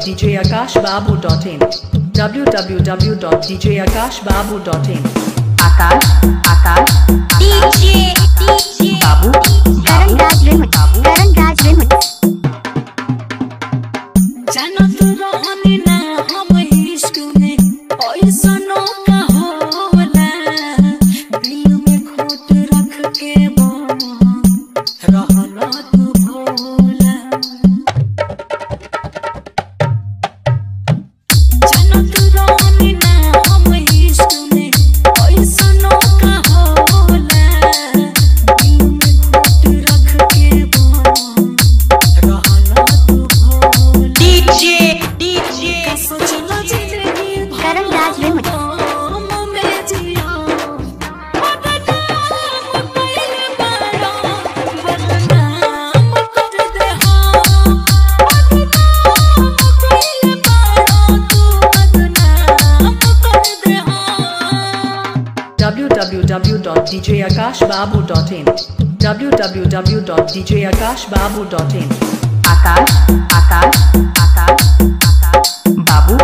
www.djakashbabu.in www.djakashbabu.in Akash Akash DJ बाबू करण राज remix जानो तू रहनी ना हम इश्क में ऐसनो का होला दिल में खोट रख के रहना तू भोला जानो तू रहनी ना हम इश्क में ऐसनो का होला दिल में खोट रख के रहना तू भोला डीजे सोचना जिंदगी करण राज remix www.djakashbabu.in www.djakashbabu.in Akash Akash Akash Akash बाबू